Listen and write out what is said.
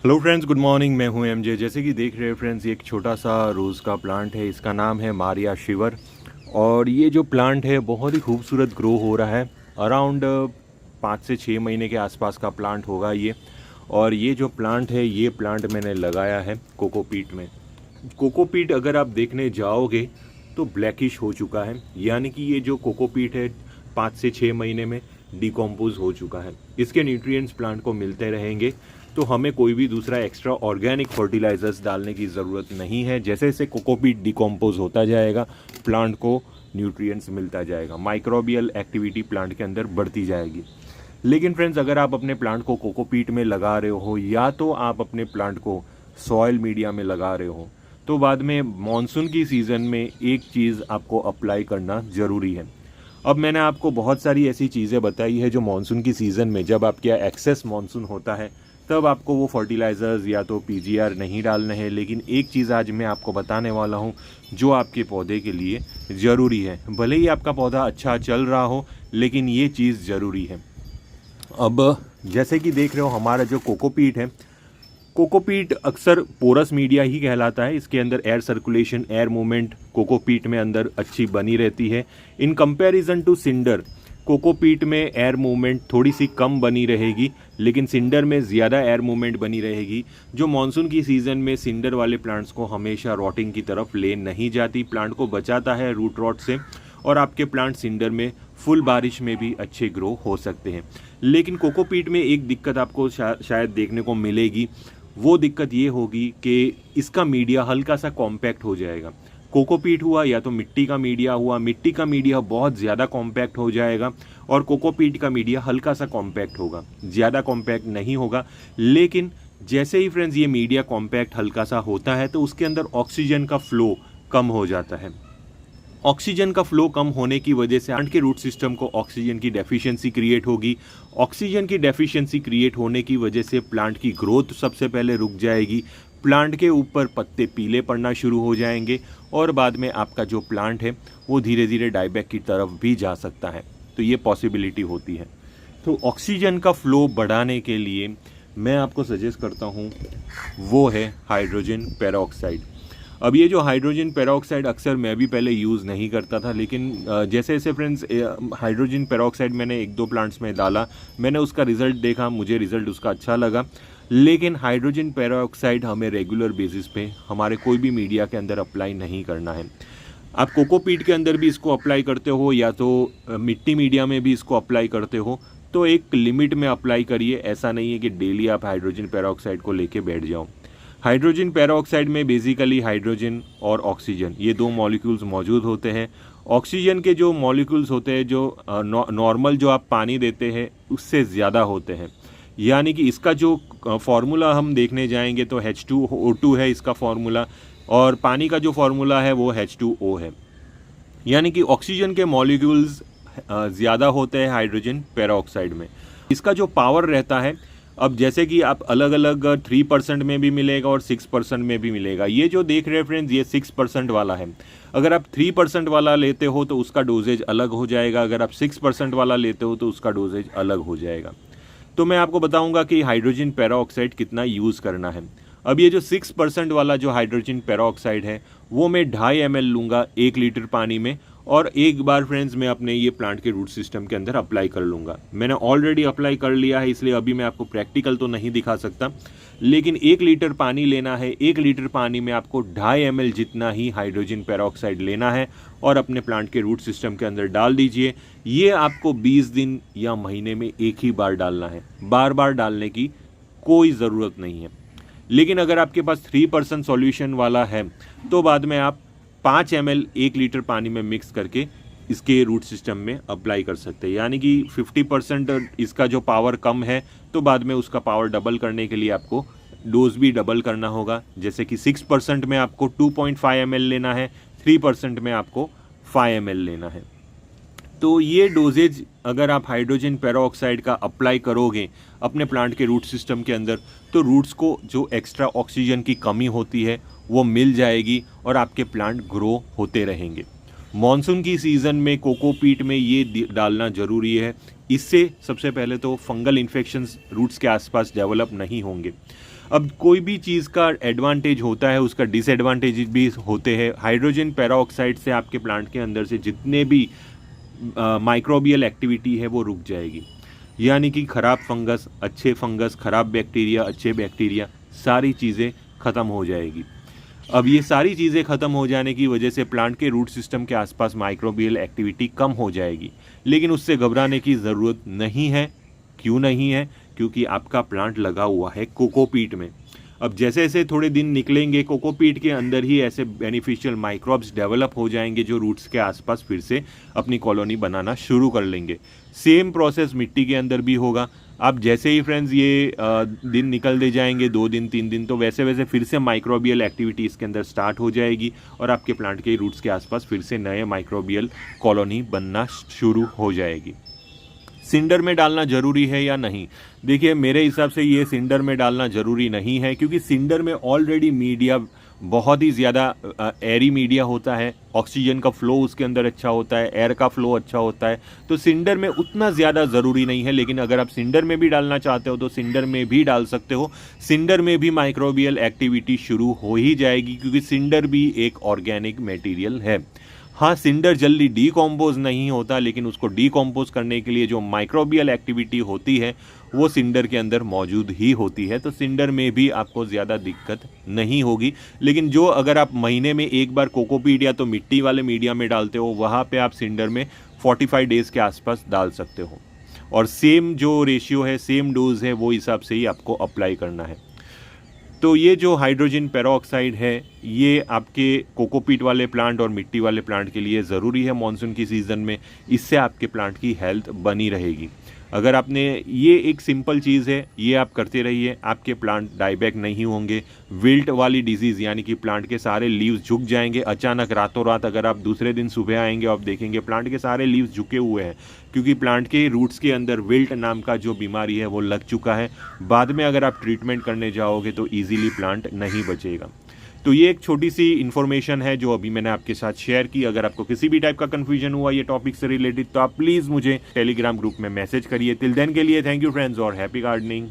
Hello friends, good morning. मैं हूं MJ. जैसे कि देख रहे हैं फ्रेंड्स, ये एक छोटा सा रोज़ का प्लांट है। इसका नाम है मारिया शिवर। और ये जो प्लांट है बहुत ही खूबसूरत ग्रो हो रहा है। अराउंड 5 से 6 महीने के आसपास का प्लांट होगा ये। और ये जो प्लांट है, ये प्लांट मैंने लगाया है कोकोपीट में। कोकोपीट अगर आप देखने जाओगे तो ब्लैकिश हो चुका है, यानी कि ये जो कोकोपीट है 5 से 6 महीने में डिकम्पोज हो चुका है। इसके न्यूट्रिएंट्स प्लांट को मिलते रहेंगे, तो हमें कोई भी दूसरा एक्स्ट्रा ऑर्गेनिक फर्टिलाइजर्स डालने की ज़रूरत नहीं है। जैसे जैसे कोकोपीट डिकम्पोज होता जाएगा, प्लांट को न्यूट्रिएंट्स मिलता जाएगा, माइक्रोबियल एक्टिविटी प्लांट के अंदर बढ़ती जाएगी। लेकिन फ्रेंड्स, अगर आप अपने प्लांट को कोकोपीट में लगा रहे हो या तो आप अपने प्लांट को सॉयल मीडिया में लगा रहे हो, तो बाद में मानसून की सीज़न में एक चीज़ आपको अप्लाई करना ज़रूरी है। अब मैंने आपको बहुत सारी ऐसी चीज़ें बताई है जो मानसून की सीज़न में, जब आपके यहाँ एक्सेस मानसून होता है, तब आपको वो फर्टिलाइज़र्स या तो पीजीआर नहीं डालने हैं। लेकिन एक चीज़ आज मैं आपको बताने वाला हूँ जो आपके पौधे के लिए ज़रूरी है। भले ही आपका पौधा अच्छा चल रहा हो, लेकिन ये चीज़ ज़रूरी है। अब जैसे कि देख रहे हो, हमारा जो कोकोपीट है, कोकोपीट अक्सर पोरस मीडिया ही कहलाता है। इसके अंदर air circulation, air movement cocopeat में अंदर अच्छी बनी रहती है। In comparison to cinder, cocopeat में एयर मूवमेंट थोड़ी सी कम बनी रहेगी, लेकिन सिंडर में ज़्यादा एयर मूवमेंट बनी रहेगी, जो मानसून की सीज़न में सिंडर वाले प्लांट्स को हमेशा रॉटिंग की तरफ ले नहीं जाती, प्लांट को बचाता है रूट रॉट से। और आपके प्लांट सिंडर में फुल बारिश में भी अच्छे ग्रो हो सकते हैं। लेकिन कोकोपीट में एक दिक्कत आपको शायद देखने को मिलेगी। वो दिक्कत ये होगी कि इसका मीडिया हल्का सा कॉम्पैक्ट हो जाएगा। कोकोपीट हुआ या तो मिट्टी का मीडिया हुआ, मिट्टी का मीडिया बहुत ज़्यादा कॉम्पैक्ट हो जाएगा और कोकोपीट का मीडिया हल्का सा कॉम्पैक्ट होगा, ज़्यादा कॉम्पैक्ट नहीं होगा। लेकिन जैसे ही फ्रेंड्स ये मीडिया कॉम्पैक्ट हल्का सा होता है, तो उसके अंदर ऑक्सीजन का फ्लो कम हो जाता है। ऑक्सीजन का फ्लो कम होने की वजह से प्लांट के रूट सिस्टम को ऑक्सीजन की डेफिशिएंसी क्रिएट होगी। ऑक्सीजन की डेफिशिएंसी क्रिएट होने की वजह से प्लांट की ग्रोथ सबसे पहले रुक जाएगी। प्लांट के ऊपर पत्ते पीले पड़ना शुरू हो जाएंगे और बाद में आपका जो प्लांट है वो धीरे धीरे डाईबैक की तरफ भी जा सकता है। तो ये पॉसिबिलिटी होती है। तो ऑक्सीजन का फ्लो बढ़ाने के लिए मैं आपको सजेस्ट करता हूँ, वो है हाइड्रोजन पेरोक्साइड। अब ये जो हाइड्रोजन पेरोक्साइड अक्सर मैं भी पहले यूज़ नहीं करता था, लेकिन जैसे जैसे फ्रेंड्स हाइड्रोजन पेरोक्साइड मैंने 1-2 प्लांट्स में डाला, मैंने उसका रिज़ल्ट देखा, मुझे रिज़ल्ट उसका अच्छा लगा। लेकिन हाइड्रोजन पेरोक्साइड हमें रेगुलर बेसिस पे हमारे कोई भी मीडिया के अंदर अप्लाई नहीं करना है। आप कोकोपीट के अंदर भी इसको अप्लाई करते हो या तो मिट्टी मीडिया में भी इसको अप्लाई करते हो, तो एक लिमिट में अप्लाई करिए। ऐसा नहीं है कि डेली आप हाइड्रोजन पेरोक्साइड को लेके बैठ जाओ। हाइड्रोजन पेरोक्साइड में बेसिकली हाइड्रोजन और ऑक्सीजन, ये 2 मॉलिक्यूल्स मौजूद होते हैं। ऑक्सीजन के जो मॉलिक्यूल्स होते हैं, जो नॉर्मल जो आप पानी देते हैं उससे ज़्यादा होते हैं। यानी कि इसका जो फार्मूला हम देखने जाएंगे तो H2O2 है इसका फार्मूला, और पानी का जो फार्मूला है वो H2O है। यानी कि ऑक्सीजन के मॉलिक्यूल्स ज़्यादा होते हैं हाइड्रोजन पेरोक्साइड में। इसका जो पावर रहता है, अब जैसे कि आप अलग अलग 3% में भी मिलेगा और 6% में भी मिलेगा। ये जो देख रहे हैं फ्रेंड्स, ये 6% वाला है। अगर आप 3% वाला लेते हो तो उसका डोजेज अलग हो जाएगा, अगर आप 6% वाला लेते हो तो उसका डोजेज अलग हो जाएगा। तो मैं आपको बताऊंगा कि हाइड्रोजन पेरोक्साइड कितना यूज़ करना है। अब ये जो 6% वाला जो हाइड्रोजन पेरोक्साइड है, वो मैं 2.5 ml लूँगा 1 लीटर पानी में, और एक बार फ्रेंड्स मैं अपने ये प्लांट के रूट सिस्टम के अंदर अप्लाई कर लूँगा। मैंने ऑलरेडी अप्लाई कर लिया है, इसलिए अभी मैं आपको प्रैक्टिकल तो नहीं दिखा सकता। लेकिन 1 लीटर पानी लेना है, 1 लीटर पानी में आपको 2.5 ml जितना ही हाइड्रोजन पेरोक्साइड लेना है और अपने प्लांट के रूट सिस्टम के अंदर डाल दीजिए। ये आपको 20 दिन या महीने में एक ही बार डालना है, बार बार डालने की कोई ज़रूरत नहीं है। लेकिन अगर आपके पास 3% सॉल्यूशन वाला है, तो बाद में आप 5 ml 1 लीटर पानी में मिक्स करके इसके रूट सिस्टम में अप्लाई कर सकते हैं। यानी कि 50% इसका जो पावर कम है, तो बाद में उसका पावर डबल करने के लिए आपको डोज भी डबल करना होगा। जैसे कि 6% में आपको 2.5 ml लेना है, 3% में आपको 5 ml लेना है। तो ये डोजेज अगर आप हाइड्रोजन पेरोक्साइड का अप्लाई करोगे अपने प्लांट के रूट सिस्टम के अंदर, तो रूट्स को जो एक्स्ट्रा ऑक्सीजन की कमी होती है वो मिल जाएगी और आपके प्लांट ग्रो होते रहेंगे। मॉनसून की सीज़न में कोकोपीट में ये डालना ज़रूरी है। इससे सबसे पहले तो फंगल इन्फेक्शंस रूट्स के आसपास डेवलप नहीं होंगे। अब कोई भी चीज़ का एडवांटेज होता है, उसका डिसएडवांटेज भी होते हैं। हाइड्रोजन पेरोक्साइड से आपके प्लांट के अंदर से जितने भी माइक्रोबियल एक्टिविटी है वो रुक जाएगी, यानी कि ख़राब फंगस, ख़राब बैक्टीरिया, अच्छे बैक्टीरिया, सारी चीज़ें ख़त्म हो जाएगी। अब ये सारी चीज़ें ख़त्म हो जाने की वजह से प्लांट के रूट सिस्टम के आसपास माइक्रोबियल एक्टिविटी कम हो जाएगी, लेकिन उससे घबराने की ज़रूरत नहीं है। क्यों नहीं है? क्योंकि आपका प्लांट लगा हुआ है कोकोपीट में। अब जैसे जैसे थोड़े दिन निकलेंगे, कोकोपीट के अंदर ही ऐसे बेनिफिशियल माइक्रोब्स डेवलप हो जाएंगे जो रूट्स के आसपास फिर से अपनी कॉलोनी बनाना शुरू कर लेंगे। सेम प्रोसेस मिट्टी के अंदर भी होगा। आप जैसे ही फ्रेंड्स ये दिन निकल दे जाएंगे, 2 दिन 3 दिन, तो वैसे वैसे फिर से माइक्रोबियल एक्टिविटी इसके अंदर स्टार्ट हो जाएगी और आपके प्लांट के रूट्स के आसपास फिर से नए माइक्रोबियल कॉलोनी बनना शुरू हो जाएगी। सिंडर में डालना ज़रूरी है या नहीं? देखिए, मेरे हिसाब से ये सिंडर में डालना ज़रूरी नहीं है, क्योंकि सिंडर में ऑलरेडी मीडिया बहुत ही ज़्यादा एयरी मीडिया होता है। ऑक्सीजन का फ्लो उसके अंदर अच्छा होता है, एयर का फ्लो अच्छा होता है, तो सिंडर में उतना ज़्यादा ज़रूरी नहीं है। लेकिन अगर आप सिंडर में भी डालना चाहते हो तो सिंडर में भी डाल सकते हो। सिंडर में भी माइक्रोबियल एक्टिविटी शुरू हो ही जाएगी, क्योंकि सिंडर भी एक ऑर्गेनिक मटेरियल है। हाँ, सिंडर जल्दी डीकॉम्पोज नहीं होता, लेकिन उसको डीकॉम्पोज करने के लिए जो माइक्रोबियल एक्टिविटी होती है वो सिंडर के अंदर मौजूद ही होती है, तो सिंडर में भी आपको ज़्यादा दिक्कत नहीं होगी। लेकिन जो अगर आप महीने में एक बार कोकोपीट या तो मिट्टी वाले मीडिया में डालते हो, वहाँ पे आप सिंडर में 45 डेज़ के आसपास डाल सकते हो, और सेम जो रेशियो है, सेम डोज है, वो हिसाब से ही आपको अप्लाई करना है। तो ये जो हाइड्रोजन पेरोक्साइड है, ये आपके कोकोपीट वाले प्लांट और मिट्टी वाले प्लांट के लिए ज़रूरी है मॉनसून की सीज़न में। इससे आपके प्लांट की हेल्थ बनी रहेगी। अगर आपने ये एक सिंपल चीज़ है, ये आप करते रहिए, आपके प्लांट डाईबैक नहीं होंगे। विल्ट वाली डिजीज़, यानी कि प्लांट के सारे लीव्स झुक जाएंगे अचानक रातों रात। अगर आप दूसरे दिन सुबह आएंगे और आप देखेंगे प्लांट के सारे लीव्स झुके हुए हैं, क्योंकि प्लांट के रूट्स के अंदर विल्ट नाम का जो बीमारी है वो लग चुका है। बाद में अगर आप ट्रीटमेंट करने जाओगे तो ईजिली प्लांट नहीं बचेगा। तो ये एक छोटी सी इन्फॉर्मेशन है जो अभी मैंने आपके साथ शेयर की। अगर आपको किसी भी टाइप का कन्फ्यूजन हुआ ये टॉपिक से रिलेटेड, तो आप प्लीज़ मुझे टेलीग्राम ग्रुप में मैसेज करिए। टिल देन के लिए थैंक यू फ्रेंड्स और हैप्पी गार्डनिंग।